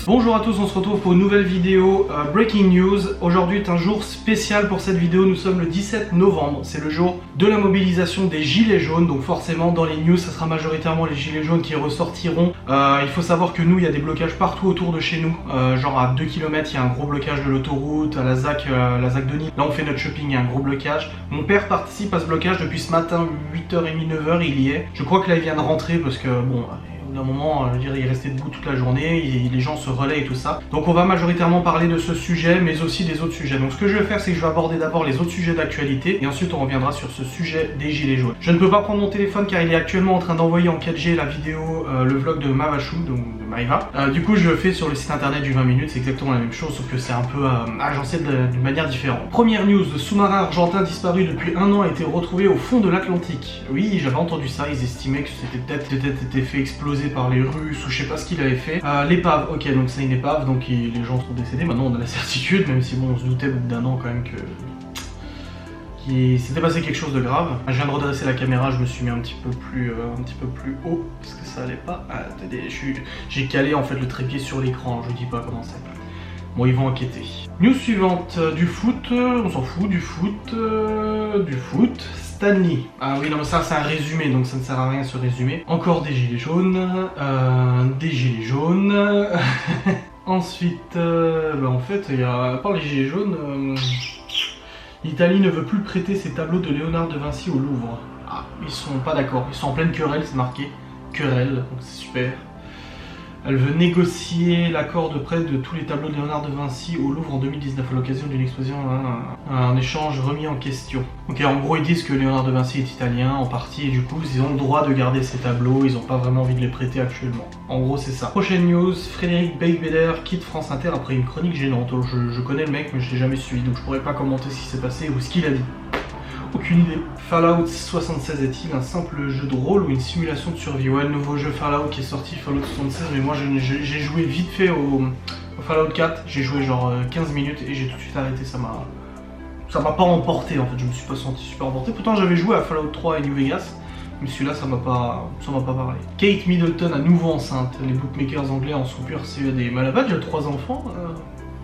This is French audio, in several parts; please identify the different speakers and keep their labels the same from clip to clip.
Speaker 1: Bonjour à tous, on se retrouve pour une nouvelle vidéo Breaking News. Aujourd'hui est un jour spécial pour cette vidéo, nous sommes le 17 novembre, c'est le jour de la mobilisation des gilets jaunes, donc forcément dans les news ça sera majoritairement les gilets jaunes qui ressortiront. Il faut savoir que nous il y a des blocages partout autour de chez nous, genre à 2 km il y a un gros blocage de l'autoroute, à la ZAC de Nîmes, là on fait notre shopping, il y a un gros blocage. Mon père participe à ce blocage depuis ce matin, 8h30, 9h il y est. Je crois que là il vient de rentrer parce que bon... d'un moment, je veux dire, il est resté debout toute la journée, et les gens se relaient et tout ça. Donc on va majoritairement parler de ce sujet, mais aussi des autres sujets. Donc ce que je vais faire, c'est que je vais aborder d'abord les autres sujets d'actualité, et ensuite on reviendra sur ce sujet des gilets jaunes. Je ne peux pas prendre mon téléphone car il est actuellement en train d'envoyer en 4G la vidéo, le vlog de Mavachou, donc de Maïva. Du coup je le fais sur le site internet du 20 minutes, c'est exactement la même chose, sauf que c'est un peu agencé d'une manière différente. Première news, le sous-marin argentin disparu depuis 1 an a été retrouvé au fond de l'Atlantique. Oui, j'avais entendu ça, ils estimaient que c'était peut-être été fait exploser par les Russes ou je sais pas ce qu'il avait fait. L'épave, ok, donc c'est une épave, donc les gens sont décédés. Maintenant on a la certitude, même si bon on se doutait au bout d'un an quand même que qu'il s'était passé quelque chose de grave. Je viens de redresser la caméra, je me suis mis un petit peu plus haut parce que ça allait pas. Attendez, j'ai calé en fait le trépied sur l'écran, je dis pas comment c'est. Bon, ils vont enquêter. News suivante, du foot, on s'en fout, du foot. Stanley. Ah oui, non mais ça c'est un résumé, donc ça ne sert à rien ce résumé. Encore des gilets jaunes. Ensuite, en fait, il y a, à part les gilets jaunes, l'Italie ne veut plus prêter ses tableaux de Léonard de Vinci au Louvre. Ah, ils sont pas d'accord, ils sont en pleine querelle, c'est marqué. Querelle, donc c'est super. Elle veut négocier l'accord de prêt de tous les tableaux de Léonard de Vinci au Louvre en 2019 à l'occasion d'une exposition, un échange remis en question. Ok, en gros ils disent que Léonard de Vinci est italien en partie et du coup ils ont le droit de garder ces tableaux, ils n'ont pas vraiment envie de les prêter actuellement. En gros c'est ça. Prochaine news, Frédéric Beigbeder quitte France Inter après une chronique gênante. Je connais le mec mais je l'ai jamais suivi donc je pourrais pas commenter ce qui s'est passé ou ce qu'il a dit. Aucune idée. Fallout 76 est-il un simple jeu de rôle ou une simulation de survie? Ouais, le nouveau jeu Fallout qui est sorti, Fallout 76, mais moi j'ai joué vite fait au Fallout 4, j'ai joué genre 15 minutes et j'ai tout de suite arrêté, ça m'a pas emporté en fait, je me suis pas senti super emporté. Pourtant j'avais joué à Fallout 3 et New Vegas, mais celui-là ça m'a pas parlé. Kate Middleton à nouveau enceinte, les bookmakers anglais en sont persuadés. Mais elle a pas déjà 3 enfants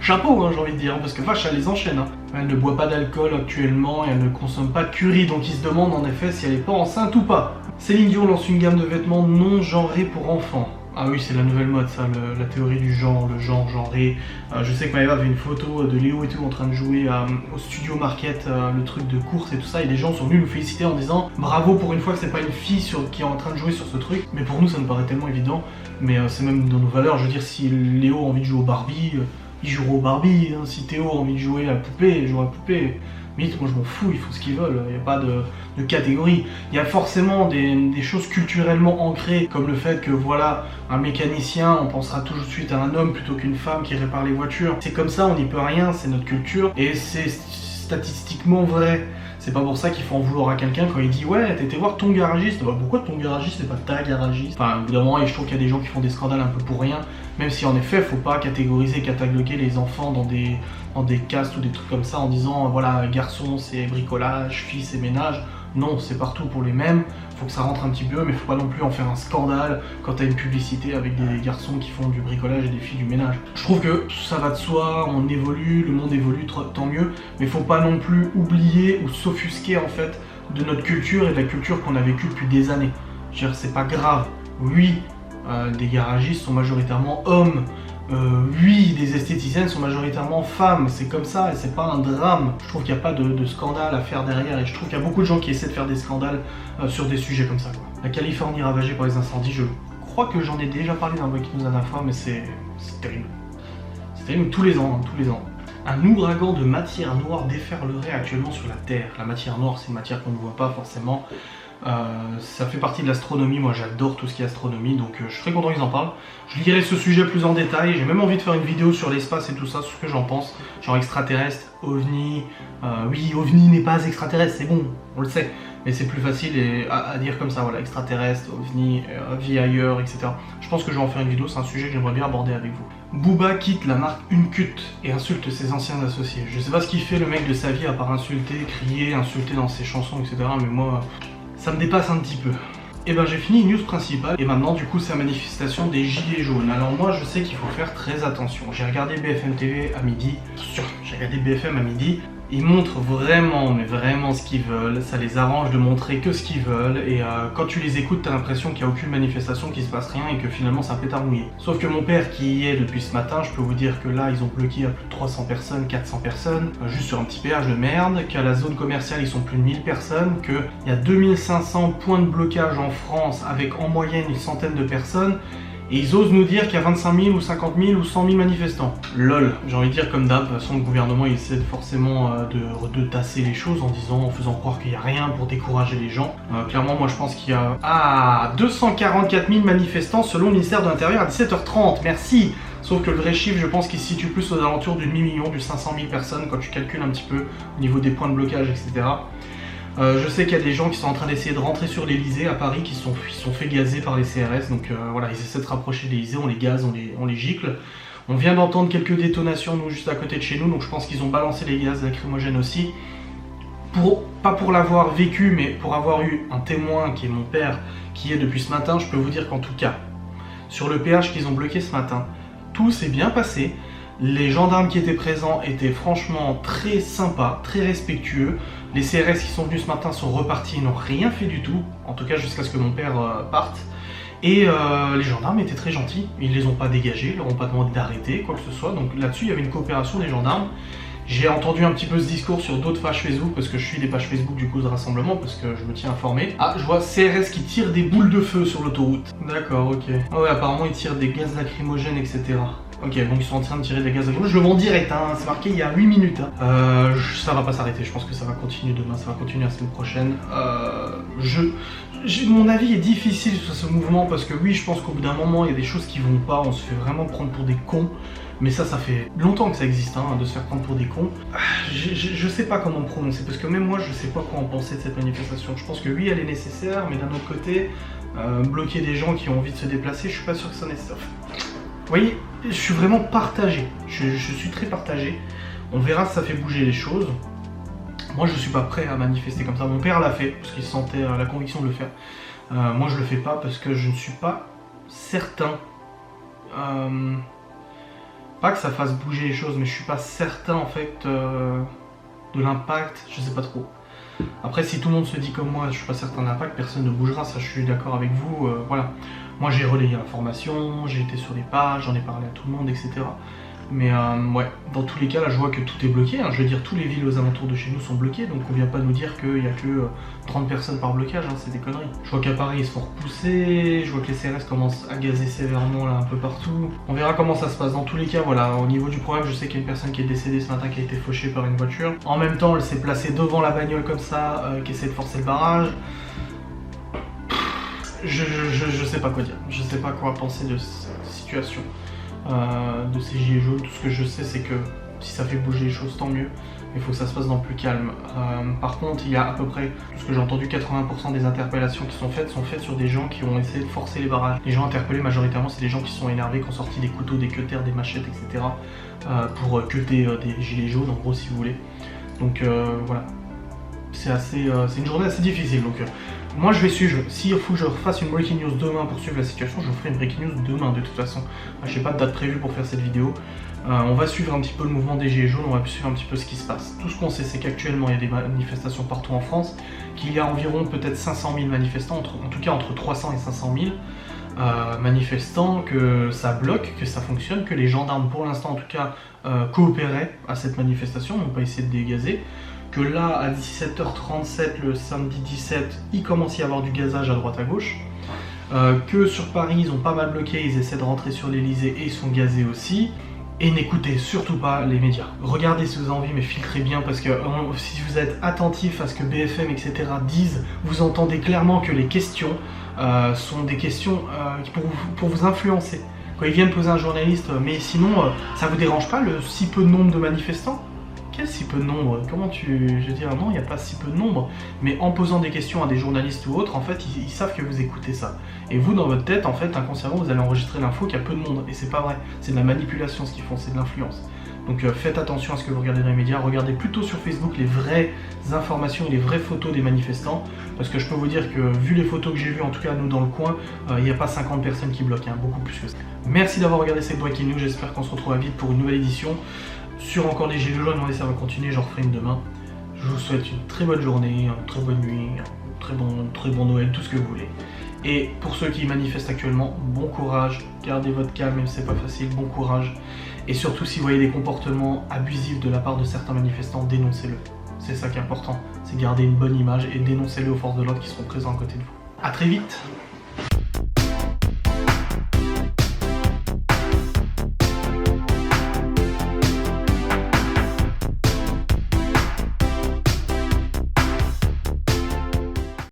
Speaker 1: Chapeau, hein, j'ai envie de dire, parce que vache, elle les enchaîne. Hein. Elle ne boit pas d'alcool actuellement et elle ne consomme pas de curry, donc il se demande en effet si elle est pas enceinte ou pas. Céline Dion lance une gamme de vêtements non genrés pour enfants. Ah oui, c'est la nouvelle mode, ça, la théorie du genre, le genre genré. Je sais que Maëva avait une photo de Léo et tout en train de jouer au Studio Market, le truc de course et tout ça, et les gens sont venus nous féliciter en disant bravo pour une fois que c'est pas une fille qui est en train de jouer sur ce truc. Mais pour nous, ça me paraît tellement évident, mais c'est même dans nos valeurs. Je veux dire, si Léo a envie de jouer au Barbie, il jouera au Barbie, hein. Si Théo a envie de jouer à la poupée, il jouera à la poupée. Mais moi je m'en fous, ils font ce qu'ils veulent, il n'y a pas de catégorie. Il y a forcément des choses culturellement ancrées, comme le fait que voilà, un mécanicien, on pensera tout de suite à un homme plutôt qu'une femme qui répare les voitures. C'est comme ça, on n'y peut rien, c'est notre culture, et c'est statistiquement vrai. C'est pas pour ça qu'il faut en vouloir à quelqu'un quand il dit ouais t'as été voir ton garagiste, bah pourquoi ton garagiste c'est pas ta garagiste? Enfin évidemment, et je trouve qu'il y a des gens qui font des scandales un peu pour rien, même si en effet faut pas catégoriser, cataloguer les enfants dans des castes ou des trucs comme ça en disant voilà garçon c'est bricolage, fille c'est ménage. Non, c'est partout pour les mêmes, faut que ça rentre un petit peu, mais faut pas non plus en faire un scandale quand t'as une publicité avec des garçons qui font du bricolage et des filles du ménage. Je trouve que ça va de soi, on évolue, le monde évolue, tant mieux, mais faut pas non plus oublier ou s'offusquer en fait de notre culture et de la culture qu'on a vécue depuis des années. Je veux dire, c'est pas grave, oui, des garagistes sont majoritairement hommes, oui, des esthéticiennes sont majoritairement femmes, c'est comme ça et c'est pas un drame. Je trouve qu'il n'y a pas de scandale à faire derrière et je trouve qu'il y a beaucoup de gens qui essaient de faire des scandales sur des sujets comme ça, quoi. La Californie ravagée par les incendies, je crois que j'en ai déjà parlé dans Breaking News la dernière fois, mais c'est terrible. C'est terrible tous les ans, hein, tous les ans. Un ouragan de matière noire déferlerait actuellement sur la Terre. La matière noire, c'est une matière qu'on ne voit pas forcément. Ça fait partie de l'astronomie, moi j'adore tout ce qui est astronomie, donc je suis très content qu'ils en parlent. Je lirai ce sujet plus en détail, j'ai même envie de faire une vidéo sur l'espace et tout ça, sur ce que j'en pense, genre extraterrestre, ovni, oui ovni n'est pas extraterrestre, c'est bon, on le sait, mais c'est plus facile à dire comme ça, voilà, extraterrestre, ovni, vie ailleurs, etc. Je pense que je vais en faire une vidéo, c'est un sujet que j'aimerais bien aborder avec vous. Booba quitte la marque Uncut et insulte ses anciens associés. Je sais pas ce qu'il fait le mec de sa vie à part insulter, crier, insulter dans ses chansons, etc. Mais moi, ça me dépasse un petit peu. Et ben j'ai fini une news principale et maintenant du coup c'est la manifestation des gilets jaunes. Alors moi je sais qu'il faut faire très attention. J'ai regardé BFM TV à midi, j'ai regardé BFM à midi. Ils montrent vraiment, mais vraiment ce qu'ils veulent, ça les arrange de montrer que ce qu'ils veulent, et quand tu les écoutes, t'as l'impression qu'il n'y a aucune manifestation, qu'il se passe rien, et que finalement c'est un pétard mouillé. Sauf que mon père qui y est depuis ce matin, je peux vous dire que là, ils ont bloqué à plus de 300 personnes, 400 personnes, juste sur un petit péage de merde, qu'à la zone commerciale, ils sont plus de 1000 personnes, qu'il y a 2500 points de blocage en France, avec en moyenne une centaine de personnes, et ils osent nous dire qu'il y a 25 000 ou 50 000 ou 100 000 manifestants. Lol, j'ai envie de dire comme d'hab, de toute façon le gouvernement il essaie forcément de tasser les choses en faisant croire qu'il n'y a rien pour décourager les gens. Clairement moi je pense qu'il y a 244 000 manifestants selon le ministère de l'Intérieur à 17h30, merci. Sauf que le vrai chiffre je pense qu'il se situe plus aux alentours du demi-million, du 500 000 personnes quand tu calcules un petit peu au niveau des points de blocage, etc. Je sais qu'il y a des gens qui sont en train d'essayer de rentrer sur l'Elysée à Paris qui sont fait gazer par les CRS, donc voilà, ils essaient de se rapprocher de l'Elysée, on les gaze, on les gicle. On vient d'entendre quelques détonations nous juste à côté de chez nous, donc je pense qu'ils ont balancé les gaz lacrymogènes aussi. Pas pour l'avoir vécu, mais pour avoir eu un témoin qui est mon père, qui est depuis ce matin, je peux vous dire qu'en tout cas, sur le péage qu'ils ont bloqué ce matin, tout s'est bien passé. Les gendarmes qui étaient présents étaient franchement très sympas, très respectueux. Les CRS qui sont venus ce matin sont repartis, ils n'ont rien fait du tout, en tout cas jusqu'à ce que mon père parte. Et les gendarmes étaient très gentils, ils les ont pas dégagés, ils leur ont pas demandé d'arrêter, quoi que ce soit. Donc là-dessus, il y avait une coopération des gendarmes. J'ai entendu un petit peu ce discours sur d'autres pages Facebook, parce que je suis des pages Facebook du coup de rassemblement, parce que je me tiens informé. Ah, je vois CRS qui tire des boules de feu sur l'autoroute. D'accord, ok. Ah ouais, apparemment ils tirent des gaz lacrymogènes, etc. Ok, donc ils sont en train de tirer des gaz lacrymogènes. Je le vois en direct, hein, c'est marqué il y a 8 minutes. Hein. Ça va pas s'arrêter, je pense que ça va continuer demain, ça va continuer la semaine prochaine. Mon avis est difficile sur ce mouvement parce que oui, je pense qu'au bout d'un moment, il y a des choses qui vont pas, on se fait vraiment prendre pour des cons. Mais ça fait longtemps que ça existe, hein, de se faire prendre pour des cons. Je sais pas comment me prononcer, parce que même moi, je sais pas quoi en penser de cette manifestation. Je pense que oui, elle est nécessaire, mais d'un autre côté, bloquer des gens qui ont envie de se déplacer, je suis pas sûr que ça nécessaire. Vous voyez, je suis vraiment partagé. Je suis très partagé. On verra si ça fait bouger les choses. Moi, je suis pas prêt à manifester comme ça. Mon père l'a fait, parce qu'il sentait la conviction de le faire. Moi, je le fais pas, parce que je ne suis pas certain... Pas que ça fasse bouger les choses, mais je suis pas certain en fait de l'impact, je sais pas trop. Après, si tout le monde se dit comme moi, je suis pas certain de l'impact, personne ne bougera, ça je suis d'accord avec vous, voilà. Moi j'ai relayé l'information, j'ai été sur les pages, j'en ai parlé à tout le monde, etc. Mais ouais, dans tous les cas, là je vois que tout est bloqué, hein. Je veux dire, toutes les villes aux alentours de chez nous sont bloquées, donc on vient pas nous dire qu'il y a que 30 personnes par blocage, hein, c'est des conneries. Je vois qu'à Paris ils se font repousser, je vois que les CRS commencent à gazer sévèrement là un peu partout. On verra comment ça se passe. Dans tous les cas, voilà, au niveau du problème, je sais qu'il y a une personne qui est décédée ce matin qui a été fauchée par une voiture. En même temps, elle s'est placée devant la bagnole comme ça, qui essaie de forcer le barrage. Je sais pas quoi dire, je sais pas quoi penser de cette situation. De ces gilets jaunes, tout ce que je sais c'est que si ça fait bouger les choses tant mieux, mais il faut que ça se passe dans le plus calme. Par contre, il y a à peu près, tout ce que j'ai entendu, 80% des interpellations qui sont faites sur des gens qui ont essayé de forcer les barrages. Les gens interpellés majoritairement c'est des gens qui sont énervés, qui ont sorti des couteaux, des cutters, des machettes, etc. Pour cutter des gilets jaunes en gros si vous voulez. Donc voilà, c'est une journée assez difficile. Donc moi je vais suivre, s'il faut que je fasse une breaking news demain pour suivre la situation, je ferai une breaking news demain de toute façon. Je n'ai pas de date prévue pour faire cette vidéo. On va suivre un petit peu le mouvement des gilets jaunes, on va suivre un petit peu ce qui se passe. Tout ce qu'on sait c'est qu'actuellement il y a des manifestations partout en France, qu'il y a environ peut-être 500 000 manifestants, en tout cas entre 300 et 500 000 manifestants, que ça bloque, que ça fonctionne, que les gendarmes pour l'instant en tout cas coopéraient à cette manifestation, n'ont pas essayé de dégazer. Que là, à 17h37, le samedi 17, il commence à y avoir du gazage à droite à gauche. Que sur Paris, ils ont pas mal bloqué, ils essaient de rentrer sur l'Elysée et ils sont gazés aussi. Et n'écoutez surtout pas les médias. Regardez si vous avez envie, mais filtrez bien, parce que si vous êtes attentif à ce que BFM, etc. disent, vous entendez clairement que les questions sont des questions pour vous influencer. Quand ils viennent poser un journaliste, mais sinon, ça vous dérange pas le si peu de nombre de manifestants ? Quel si peu de nombre? Comment je veux dire, non, il n'y a pas si peu de nombre. Mais en posant des questions à des journalistes ou autres, en fait, ils savent que vous écoutez ça. Et vous, dans votre tête, en fait, inconsciemment, vous allez enregistrer l'info qu'il y a peu de monde. Et c'est pas vrai. C'est de la manipulation ce qu'ils font, c'est de l'influence. Donc faites attention à ce que vous regardez dans les médias, regardez plutôt sur Facebook les vraies informations et les vraies photos des manifestants, parce que je peux vous dire que vu les photos que j'ai vues, en tout cas nous dans le coin, il n'y a pas 50 personnes qui bloquent, beaucoup plus que ça. Merci d'avoir regardé cette Breaking News, j'espère qu'on se retrouve vite pour une nouvelle édition. Sur encore des gilets jaunes, ça va continuer, j'en referai une demain. Je vous souhaite une très bonne journée, une très bonne nuit, un très bon Noël, tout ce que vous voulez. Et pour ceux qui manifestent actuellement, bon courage, gardez votre calme, même si c'est pas facile, bon courage. Et surtout, si vous voyez des comportements abusifs de la part de certains manifestants, dénoncez-le. C'est ça qui est important, c'est garder une bonne image et dénoncez-le aux forces de l'ordre qui seront présentes à côté de vous. A très vite!